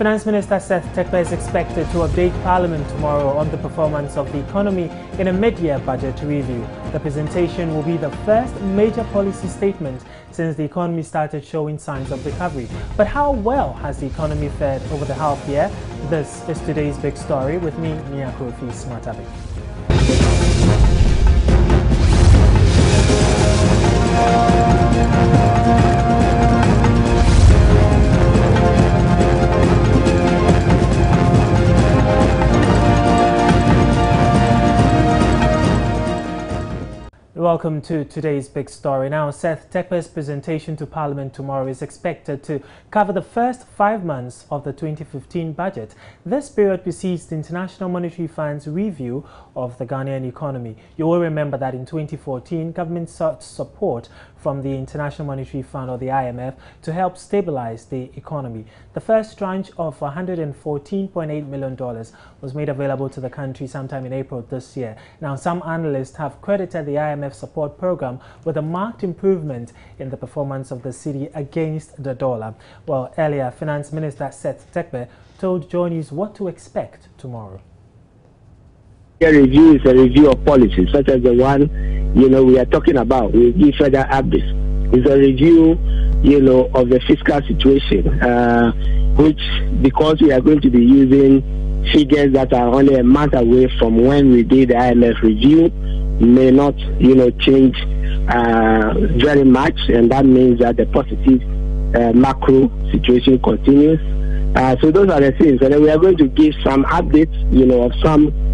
Finance Minister Seth Terkper is expected to update Parliament tomorrow on the performance of the economy in a mid-year budget review. The presentation will be the first major policy statement since the economy started showing signs of recovery. But how well has the economy fared over the half year? This is today's big story with me, Nia Kofi Smatabe. Welcome to today's big story. Now, Seth Terkper's presentation to Parliament tomorrow is expected to cover the first 5 months of the 2015 budget. This period precedes the International Monetary Fund's review of the Ghanaian economy. You will remember that in 2014, government sought support from the International Monetary Fund, or the IMF, to help stabilize the economy. The first tranche of $114.8 million was made available to the country sometime in April this year. Now, some analysts have credited the IMF support program with a marked improvement in the performance of the cedi against the dollar. Well, earlier, Finance Minister Seth Terkper told Joy News what to expect tomorrow. A review is a review of policies, such as the one, we are talking about. We'll give further updates. It's a review, of the fiscal situation, which, because we are going to be using figures that are only a month away from when we did the IMF review, may not, change very much, and that means that the positive macro situation continues. So those are the things, and then we are going to give some updates, of some,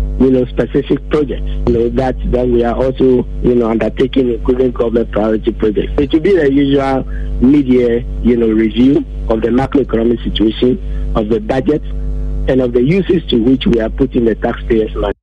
specific projects, that we are also, undertaking, including government priority projects. It will be the usual mid-year, review of the macroeconomic situation, of the budget, and of the uses to which we are putting the taxpayers' money.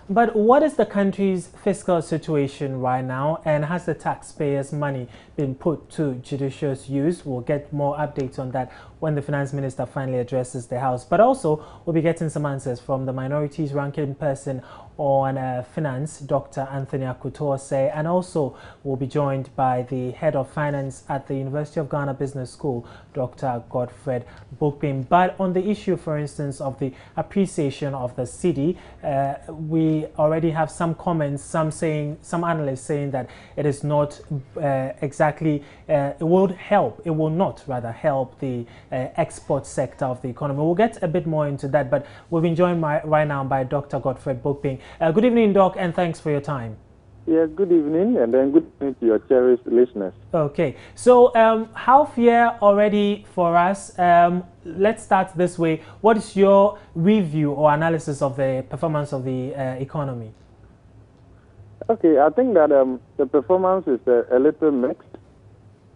But what is the country's fiscal situation right now, and has the taxpayers' money been put to judicious use? We'll get more updates on that when the Finance Minister finally addresses the House. But also, we'll be getting some answers from the minorities ranking person on finance, Dr. Anthony Akutose, and also we'll be joined by the head of finance at the University of Ghana Business School, Dr. Godfred Bokpin. But on the issue, for instance, of the appreciation of the cedi, we already have some comments, some analysts saying that it is not exactly, it will not help the export sector of the economy. We'll get a bit more into that, but we've been joined right now by Dr. Godfred Bokpin. Good evening, Doc, and thanks for your time. Yeah, good evening, and then good evening to your cherished listeners. Okay, so half year already for us. Let's start this way. What is your review or analysis of the performance of the economy? Okay, I think that the performance is a little mixed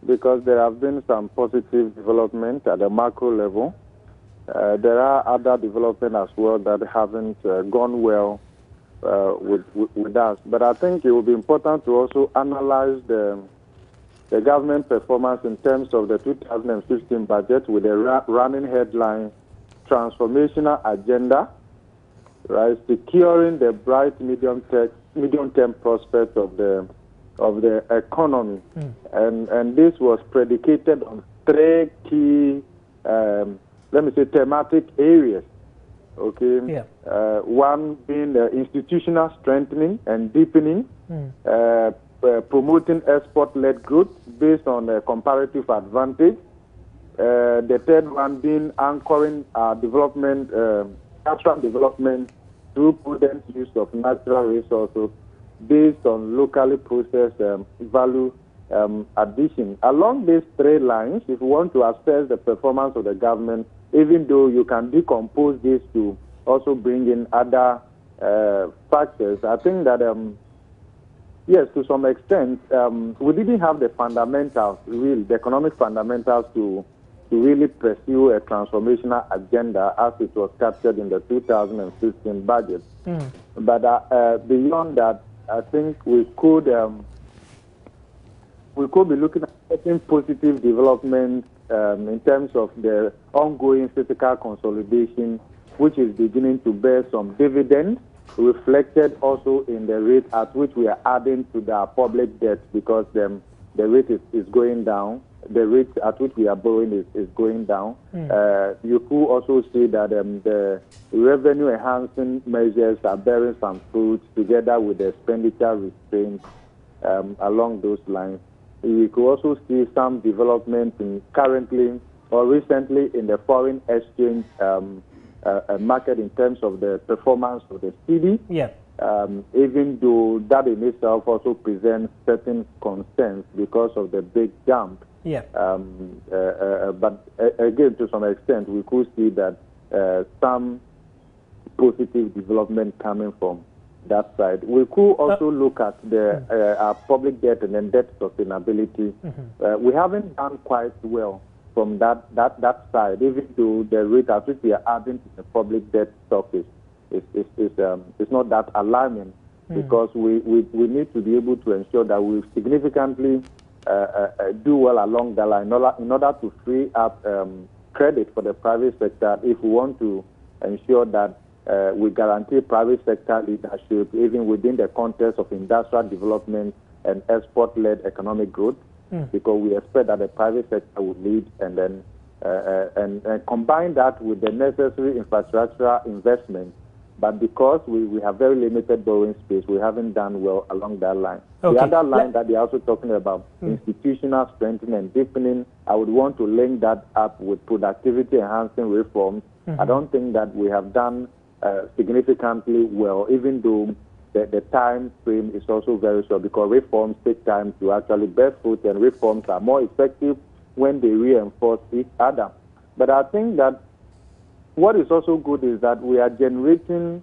because there have been some positive development at the macro level. There are other developments as well that haven't gone well with us. But I think it will be important to also analyze the government performance in terms of the 2015 budget with a running headline, transformational agenda, right, securing the bright medium-term prospects of the economy. And this was predicated on 3 key, thematic areas. Okay. Yeah. One being institutional strengthening and deepening, promoting export-led growth based on a comparative advantage. The third one being anchoring development, natural development through prudent use of natural resources based on locally processed value addition. Along these 3 lines, if you want to assess the performance of the government, even though you can decompose this to also bring in other factors, I think that, yes, to some extent, we didn't have the fundamentals, the economic fundamentals to really pursue a transformational agenda as it was captured in the 2015 budget. But beyond that, I think we could be looking at certain positive developments in terms of the ongoing fiscal consolidation, which is beginning to bear some dividends, reflected also in the rate at which we are adding to the public debt, because the rate is going down. The rate at which we are borrowing is going down. You could also see that the revenue enhancing measures are bearing some fruit together with the expenditure restraint along those lines. We could also see some development currently or recently in the foreign exchange market in terms of the performance of the cedi. Yeah. Even though that in itself also presents certain concerns because of the big jump. Yeah. But again, to some extent, we could see that some positive development coming from that side. We could also look at the our public debt and then debt sustainability. We haven't done quite well from that side, even though the rate at which we are adding to the public debt stock is not that alarming, because we need to be able to ensure that we significantly do well along the line in order to free up credit for the private sector if we want to ensure that we guarantee private sector leadership even within the context of industrial development and export-led economic growth, because we expect that the private sector will lead and then and combine that with the necessary infrastructural investment. But because we have very limited borrowing space, we haven't done well along that line. Okay. The other line that they're also talking about, institutional strengthening and deepening, I would want to link that up with productivity enhancing reforms. I don't think that we have done significantly well, even though the time frame is also very short, because reforms take time to actually bear fruit, and reforms are more effective when they reinforce each other. But I think that what is also good is that we are generating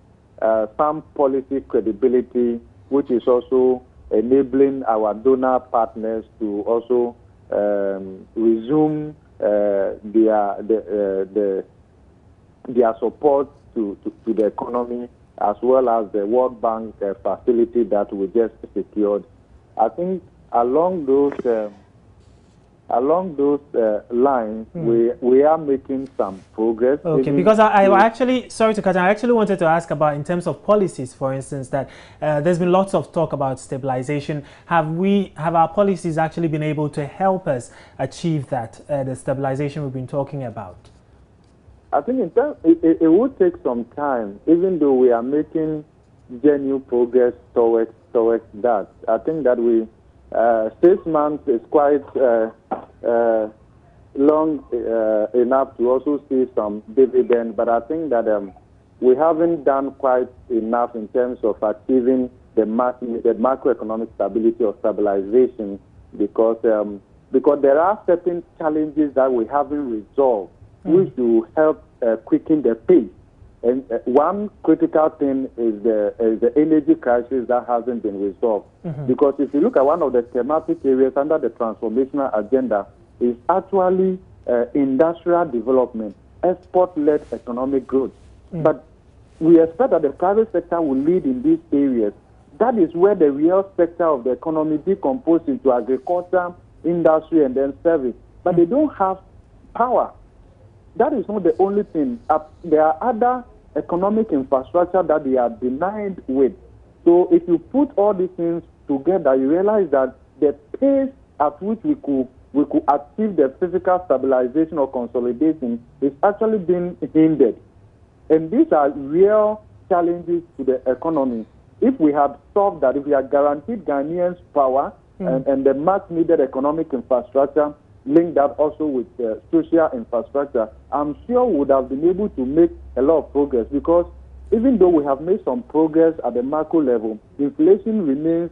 some policy credibility, which is also enabling our donor partners to also resume their support to the economy, as well as the World Bank facility that we just secured. I think along those lines, we are making some progress. Okay, because I actually, sorry to cut in, I actually wanted to ask about, in terms of policies, for instance, that there's been lots of talk about stabilization. Have our policies actually been able to help us achieve that, the stabilization we've been talking about? I think it will take some time, even though we are making genuine progress towards that. I think that 6 months is quite long enough to also see some dividend, but I think that we haven't done quite enough in terms of achieving the macroeconomic stability or stabilization, because there are certain challenges that we haven't resolved, which will help quicken the pace. And one critical thing is the energy crisis that hasn't been resolved. Because if you look at one of the thematic areas under the transformational agenda, is actually industrial development, export-led economic growth. But we expect that the private sector will lead in these areas. That is where the real sector of the economy decomposes into agriculture, industry, and then service. But they don't have power. That is not the only thing. There are other economic infrastructure that they are denied with. So if you put all these things together, you realize that the pace at which we could achieve the physical stabilization or consolidation is actually being hindered. And these are real challenges to the economy. If we have solved that, if we have guaranteed Ghanaians power and the much needed economic infrastructure, linked up also with social infrastructure, I'm sure we would have been able to make a lot of progress, because even though we have made some progress at the macro level, inflation remains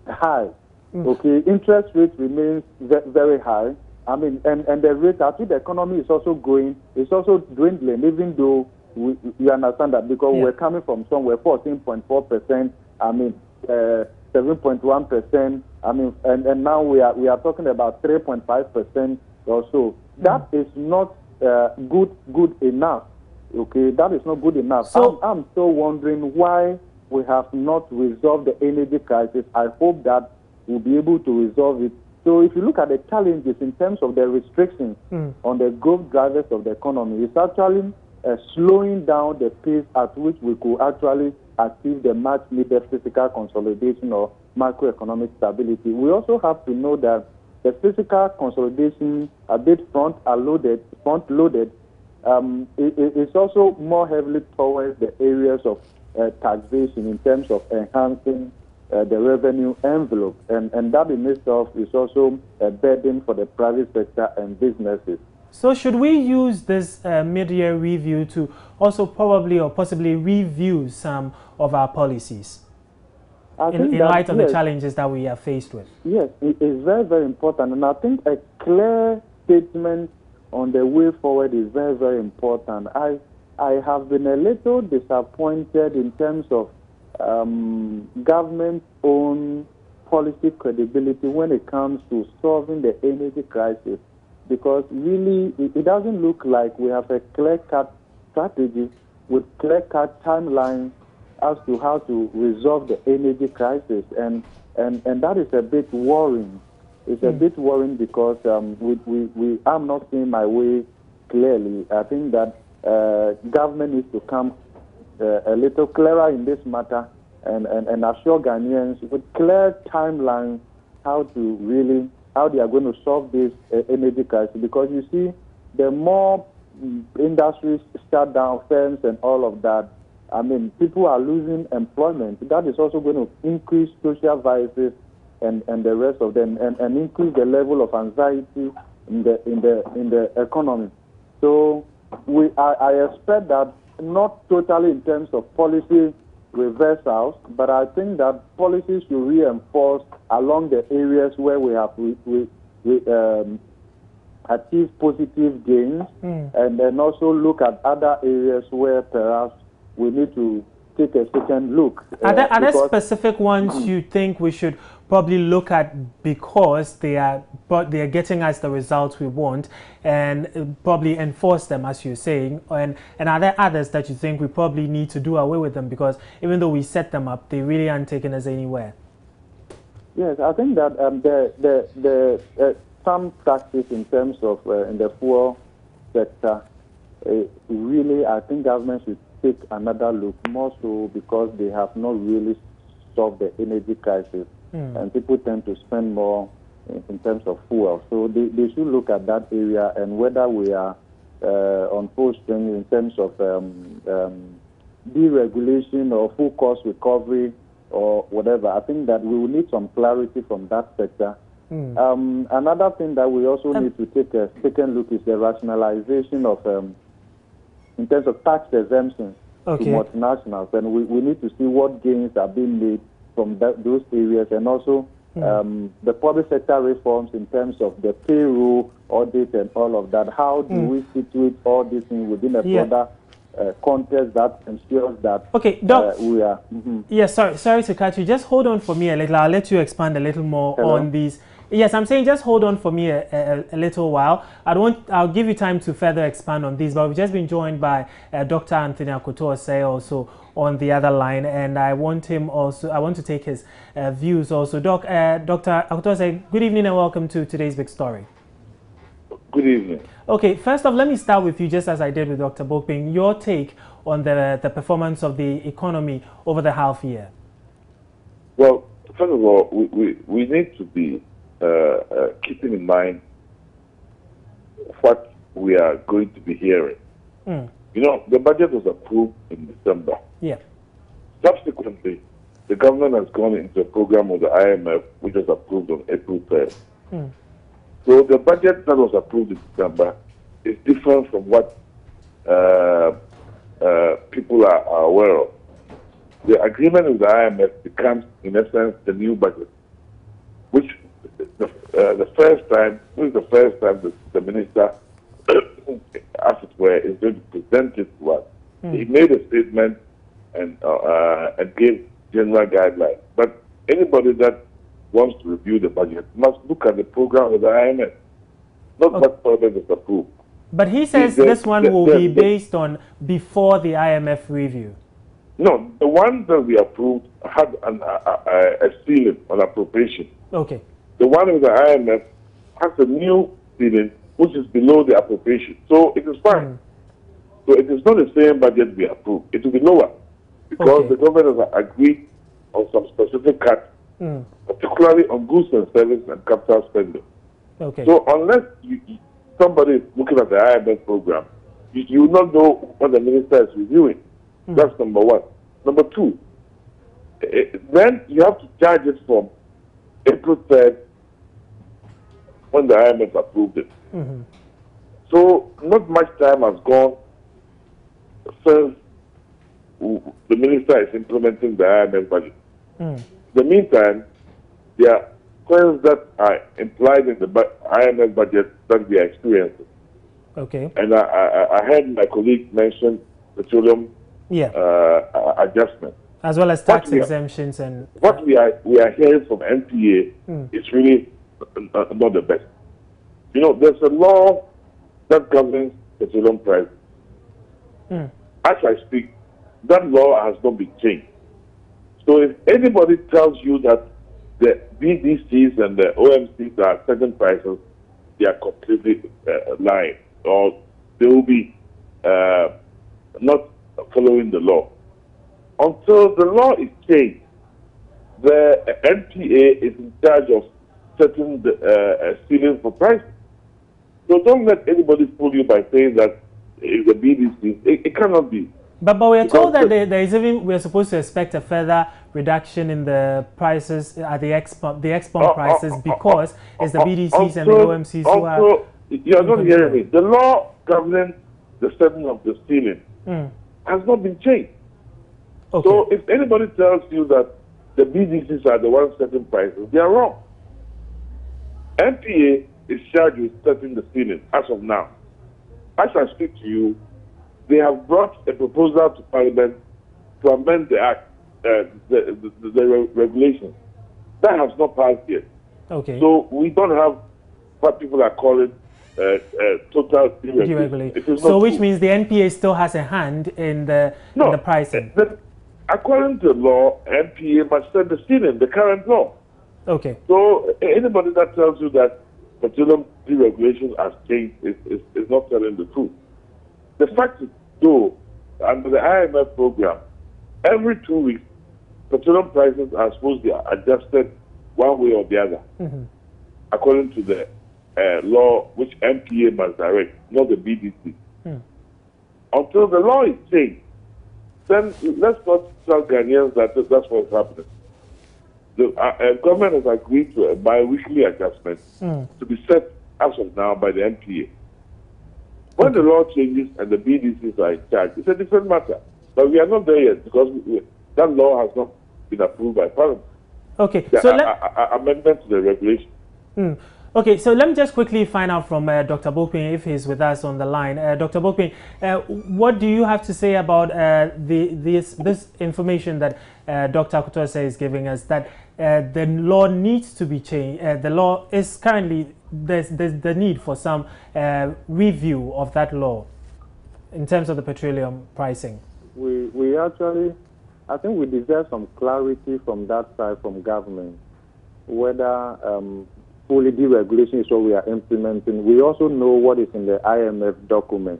high. Okay, interest rate remains very high. I mean, and the rate at which the economy is also growing, it's also dwindling, even though we understand that, because we're coming from somewhere 14.4%, I mean, 7.1%, I mean, and now we are talking about 3.5% or so. That is not good enough. Okay, that is not good enough. So I'm still wondering why we have not resolved the energy crisis. I hope that we'll be able to resolve it. So if you look at the challenges in terms of the restrictions on the growth drivers of the economy, it's actually slowing down the pace at which we could actually achieve the much needed physical consolidation or macroeconomic stability. We also have to know that the fiscal consolidation, a bit front-loaded, is also more heavily towards the areas of taxation in terms of enhancing the revenue envelope, and that in itself is also a burden for the private sector and businesses. So should we use this mid-year review to also probably or possibly review some of our policies in light of the challenges that we are faced with? Yes, it is very, very important, and I think a clear statement on the way forward is very, very important. I have been a little disappointed in terms of government's own policy credibility when it comes to solving the energy crisis, because really it doesn't look like we have a clear-cut strategy with clear-cut timelines as to how to resolve the energy crisis, and that is a bit worrying. It's a bit worrying because I'm not seeing my way clearly. I think that government needs to come a little clearer in this matter and assure Ghanaians with clear timelines how they are going to solve this energy crisis. Because you see, the more industries shut down, firms and all of that, I mean, people are losing employment. That is also going to increase social vices and the rest of them, and increase the level of anxiety in the economy. So I expect that, not totally in terms of policy reversals, but I think that policies should reinforce along the areas where we have achieved positive gains, and then also look at other areas where perhaps we need to take a second look. Are there specific ones you think we should probably look at because they are getting us the results we want, and probably enforce them, as you're saying? And are there others that you think we probably need to do away with them, because even though we set them up, they really aren't taking us anywhere? Yes, I think that some practice in terms of in the fuel sector, really, I think government should take another look, more so because they have not really solved the energy crisis, and people tend to spend more in terms of fuel. So they should look at that area, and whether we are on full string in terms of deregulation or full cost recovery or whatever. I think that we will need some clarity from that sector. Another thing that we also need to take a second look is the rationalization of in terms of tax exemptions to multinationals, and we need to see what gains are being made from those areas, and also the public sector reforms in terms of the payroll audit and all of that. How do we situate all these things within a broader context that ensures that Doc, we are... Yes, sorry to cut you. Just hold on for me a little. I'll let you expand a little more on these. Yes, I'm saying just hold on for me a little while. I'll give you time to further expand on these, but we've just been joined by Dr. Atani Delali also on the other line, and I want to take his views also. Dr. Asare, good evening and welcome to today's big story. Good evening. Okay, first off, let me start with you, just as I did with Dr. Bokping, your take on the performance of the economy over the half year. Well, first of all, we need to be keeping in mind what we are going to be hearing. You know, the budget was approved in December. Yeah. Subsequently, the government has gone into a program with the IMF, which was approved on April 3rd. So the budget that was approved in December is different from what people are aware of. The agreement with the IMF becomes, in essence, the new budget, which the first time that the minister, as it were, is going to present it to us. He made a statement and gave general guidelines. But anybody that wants to review the budget must look at the program with the IMF, not what project is approved. But he says this one will be based on before the IMF review. No, the one that we approved had a ceiling on appropriation. Okay. The one with the IMF has a new ceiling which is below the appropriation. So it is fine. So it is not the same budget we approved. It will be lower because the government has agreed on some specific cuts particularly on goods and services and capital spending. Okay. So unless somebody is looking at the IMF program, you will not know what the minister is reviewing. That's number one. Number two, then you have to charge it from April 3rd when the IMF approved it. So not much time has gone since the minister is implementing the IMF budget. In the meantime, there are things that are implied in the IMF budget that we are experiencing. Okay. And I heard my colleague mention petroleum adjustment. As well as tax exemptions and... What we are hearing from NPA is really not the best. You know, there's a law that governs petroleum prices. As I speak, that law has not been changed. So if anybody tells you that the BDCs and the OMCs are certain prices, they are completely lying, or they will be not following the law. Until the law is changed, the NPA is in charge of setting the ceiling for prices. So don't let anybody fool you by saying that it's a BDC. It cannot be. But we are told that there is even, we are supposed to expect a further reduction in the prices at the export prices because it's the BDCs and the OMCs who are... You are not hearing me. The law governing the setting of the ceiling has not been changed. Okay. So if anybody tells you that the BDCs are the ones setting prices, they are wrong. NPA is charged with setting the ceiling as of now. As I speak to you, they have brought a proposal to Parliament to amend the Act, the regulations. That has not passed yet. Okay. So we don't have what people are calling total deregulation. So which means the NPA still has a hand in the pricing. According to law, NPA must set the ceiling, the current law. Okay. So anybody that tells you that petroleum deregulation has changed is not telling the truth. The fact is, though, under the IMF program, every 2 weeks, petroleum prices are supposed to be adjusted one way or the other, according to the law which NPA must direct, not the BDC. Until the law is changed, then let's not tell Ghanaians that that's what's happening. The government has agreed to a bi-weekly adjustment to be set as of now by the NPA. When the law changes and the BDCs are in charge, it's a different matter. But we are not there yet because that law has not been approved by Parliament. Okay. So amendment to the regulation. Okay, so let me just quickly find out from Dr. Bokpin if he's with us on the line. Dr. Bokpin, what do you have to say about this information that Dr. Kutose is giving us, that the law needs to be changed? The law is currently, there's the need for some review of that law in terms of the petroleum pricing. We actually, I think we deserve some clarity from that side, from government, whether fully deregulation is what we are implementing. We also know what is in the IMF document.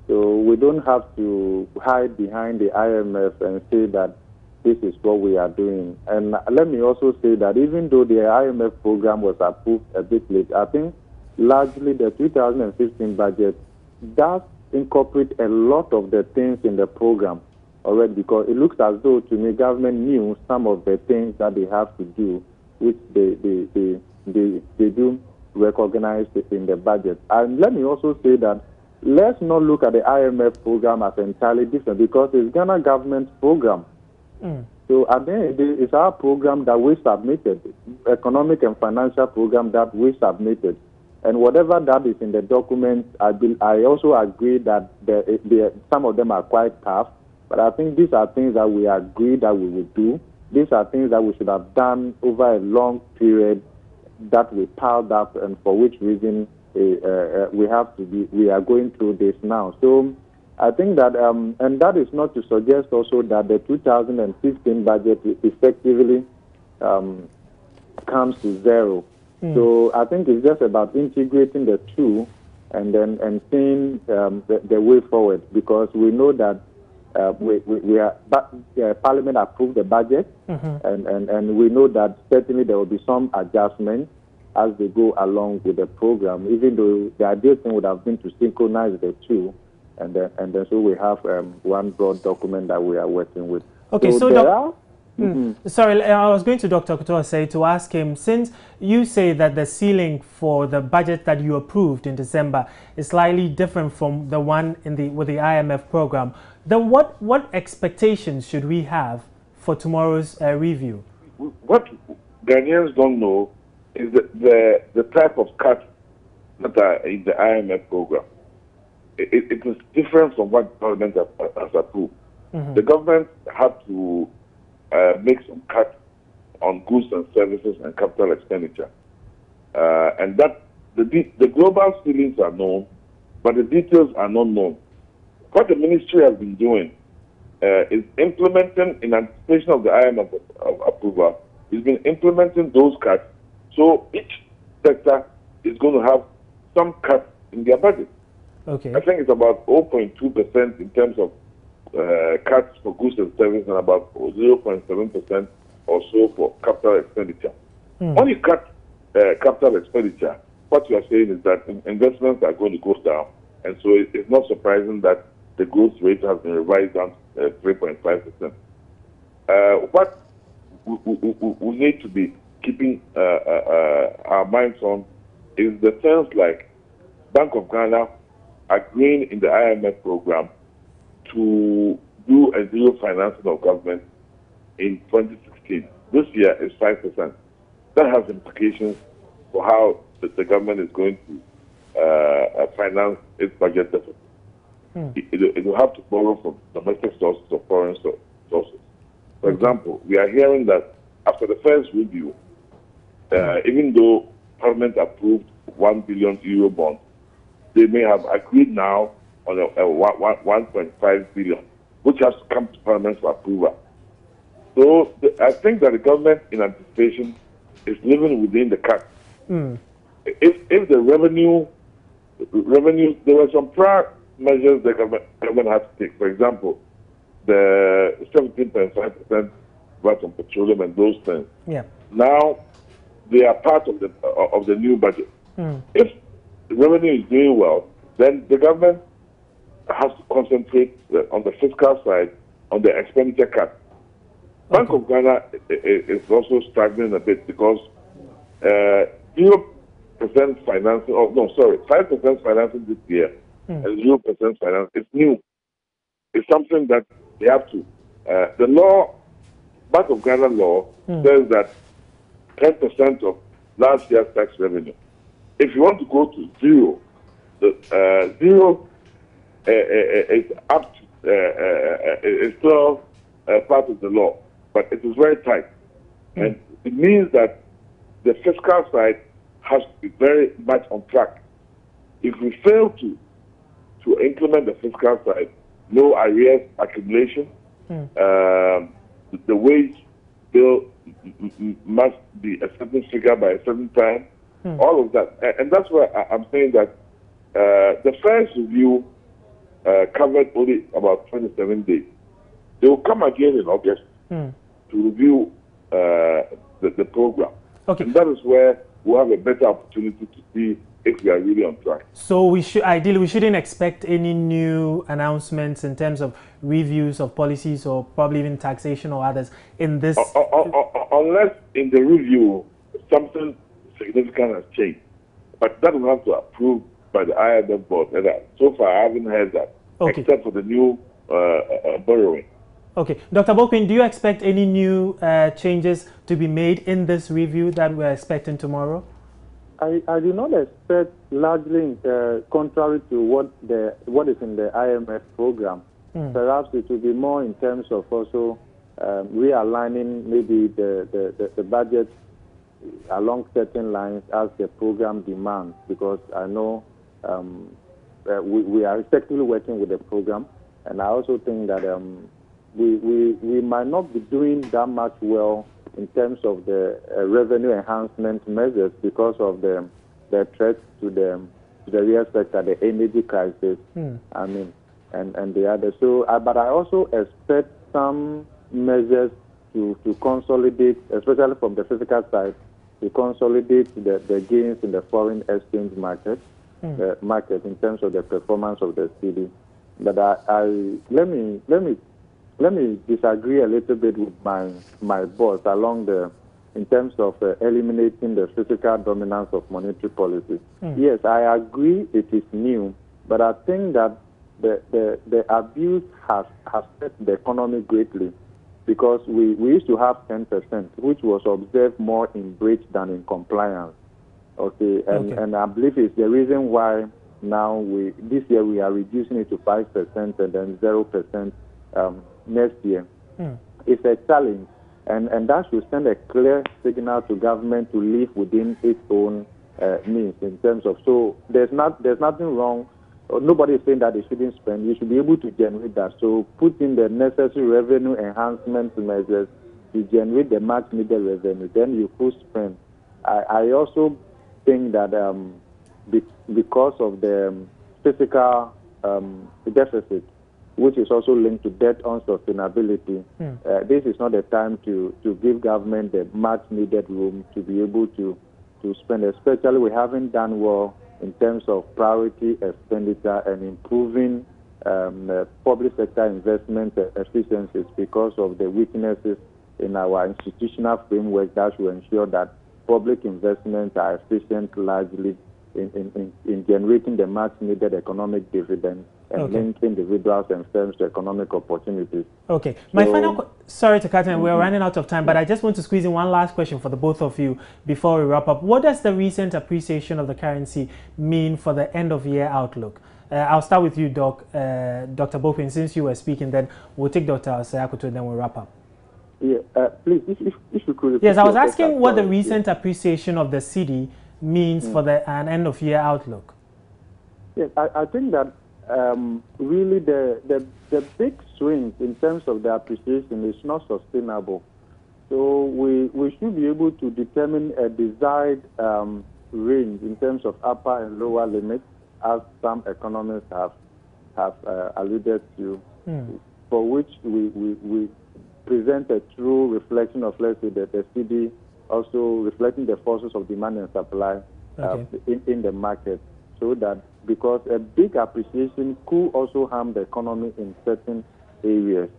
So we don't have to hide behind the IMF and say that this is what we are doing. And let me also say that even though the IMF program was approved a bit late, I think largely the 2015 budget does incorporate a lot of the things in the program already, because it looks as though to me government knew some of the things that they have to do, which they do recognize in the budget. And let me also say that let's not look at the IMF program as entirely different, because it's Ghana government's program. So at the end of the day, it's our program that we submitted, economic and financial program that we submitted. And whatever that is in the document, I also agree that some of them are quite tough, but I think these are things that we agree that we will do. These are things that we should have done over a long period that we piled up, and for which reason we are going through this now. So I think that, and that is not to suggest also that the 2015 budget effectively comes to zero. So I think it's just about integrating the two and seeing the way forward, because we know that we are, but Parliament approved the budget, and we know that certainly there will be some adjustments as they go along with the program, even though the ideal thing would have been to synchronize the two, and then so we have one broad document that we are working with. Okay, so sorry, I was going to Dr. Osei to ask him, since you say that the ceiling for the budget that you approved in December is slightly different from the one with the IMF program, then what expectations should we have for tomorrow's review? What Ghanaians don't know is the type of cuts that are in the IMF program. It is different from what government has approved. The government had to make some cuts on goods and services and capital expenditure. And that the global ceilings are known, but the details are not known. What the ministry has been doing is implementing, in anticipation of the IMF approval, has been implementing those cuts. So each sector is going to have some cuts in their budget. Okay. I think it's about 0.2% in terms of cuts for goods and services, and about 0.7% or so for capital expenditure. When you cut capital expenditure, what you are saying is that investments are going to go down, and so it's not surprising that the growth rate has been revised down to 3.5%. What we need to be keeping our minds on is the things like Bank of Ghana agreeing in the IMF program to do a zero financing of government in 2016. This year is 5%. That has implications for how the government is going to finance its budget deficit. It will have to borrow from domestic sources or foreign sources. For example, we are hearing that after the first review, even though Parliament approved €1 billion bond, they may have agreed now on a 1.5 billion, which has to come to Parliament for approval. So I think that the government, in anticipation, is living within the cap. If the revenue, there were some prior measures the government had to take. For example, the 17.5% VAT on petroleum and those things. Yeah. Now they are part of the new budget. If the revenue is doing well, then the government has to concentrate on the fiscal side, on the expenditure cut. Bank of Ghana is also struggling a bit because 0% financing, 5% financing this year and 0% financing. It's new. It's something that they have to. The law, Bank of Ghana law, says that 10% of last year's tax revenue. If you want to go to zero, zero is up to, it's still part of the law, but it is very tight. And it means that the fiscal side has to be very much on track. If we fail to implement the fiscal side, no arrears accumulation, the wage bill must be a certain figure by a certain time, all of that. And that's why I'm saying that the first review covered only about 27 days. They will come again in August to review the program. Okay. And that is where we'll have a better opportunity to see if we are really on track. So we shouldn't expect any new announcements in terms of reviews of policies or probably even taxation or others in this. Unless in the review something significant has changed, but that will have to approve by the IMF board. So far, I haven't heard that, except for the new borrowing. Okay, Dr. Bokwin, do you expect any new changes to be made in this review that we're expecting tomorrow? I do not expect, largely contrary to what is in the IMF program. Perhaps it will be more in terms of also realigning maybe the budget along certain lines as the program demands, because I know we are effectively working with the program, and I also think that we might not be doing that much well in terms of the revenue enhancement measures because of the threats to the real sector, the energy crisis. I mean, and the others. So, but I also expect some measures to consolidate, especially from the physical side, to consolidate the gains in the foreign exchange market, the market in terms of the performance of the cedi. But let me disagree a little bit with my boss in terms of eliminating the physical dominance of monetary policy. Yes, I agree it is new, but I think that the abuse has hurt the economy greatly, because we used to have 10%, which was observed more in breach than in compliance. Okay, and I believe it's the reason why now this year we are reducing it to 5% and then 0% next year. It's a challenge, and that should send a clear signal to government to live within its own means in terms of. So there's nothing wrong. Nobody is saying that they shouldn't spend. You should be able to generate that. So put in the necessary revenue enhancement measures to generate the much needed revenue. Then you could spend. I also think that because of the fiscal deficit, which is also linked to debt unsustainability, this is not the time to give government the much needed room to be able to spend. Especially we haven't done well in terms of priority expenditure and improving public sector investment efficiencies because of the weaknesses in our institutional framework that should ensure that public investments are efficient largely in generating the much needed economic dividend and linking individuals and firms to economic opportunities. Okay. My final sorry to cut in, we're running out of time, but I just want to squeeze in one last question for the both of you before we wrap up. What does the recent appreciation of the currency mean for the end of year outlook? I'll start with you, Dr. Bopin, since you were speaking, then we'll take Dr. Osei Asare and then we'll wrap up. Yeah, please, if you could. Yes, I was asking what the recent appreciation of the cedi means for an end of year outlook. Yes, I think that really the big swings in terms of the appreciation is not sustainable. So we should be able to determine a desired range in terms of upper and lower limits, as some economists have alluded to, for which we present a true reflection of, let's say, the cedi, also reflecting the forces of demand and supply in the market, so that because a big appreciation could also harm the economy in certain areas.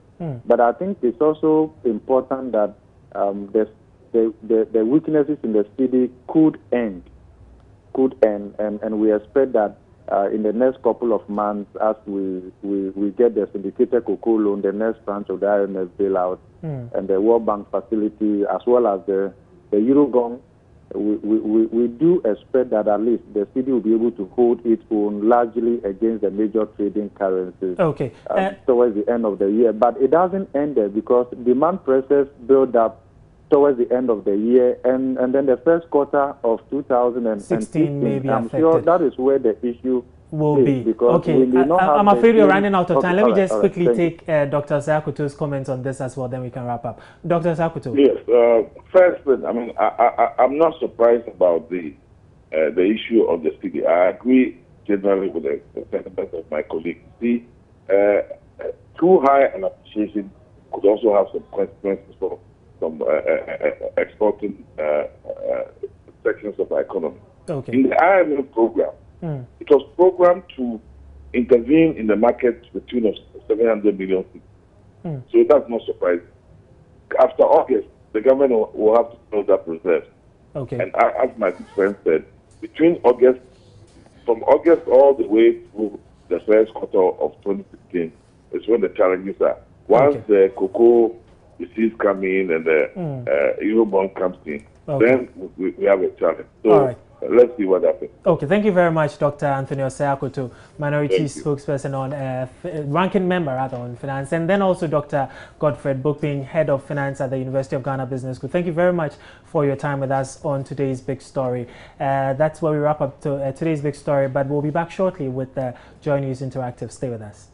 But I think it's also important that the weaknesses in the cedi could end, and we expect that in the next couple of months, as we get the syndicated cocoa loan, the next tranche of the IMF bailout, and the World Bank facility, as well as the Eurobond, we do expect that at least the cedi will be able to hold its own largely against the major trading currencies towards the end of the year. But it doesn't end there, because demand pressures build up towards the end of the year, and then the first quarter of 2016 may be I'm affected. sure that is where the issue will be. Because I'm afraid we're running out of time. Let me just quickly take Dr. Osei Asare's comments on this as well, then we can wrap up. Dr. Osei Asare. Yes. First, I mean, I'm not surprised about the issue of the cedi. I agree generally with the sentiment of my colleague. See, too high an appreciation could also have some consequences for some exporting sections of the economy. In the IMF program, it was programmed to intervene in the market to the tune of 700 million. So that's not surprising. After August, the government will have to build up reserves. And as my friend said, from August all the way through the first quarter of 2016 is when the challenges are. Once the cocoa receipts come in and the Eurobond comes in, then we have a challenge. So let's see what happens. Thank you very much, Dr. Anthony Osei Asare, minority spokesperson on ranking member rather on finance, and then also Dr. Godfred Bokpin, head of finance at the University of Ghana Business School. Thank you very much for your time with us on today's big story. That's where we wrap up today's big story, but we'll be back shortly with the Joy News Interactive. Stay with us.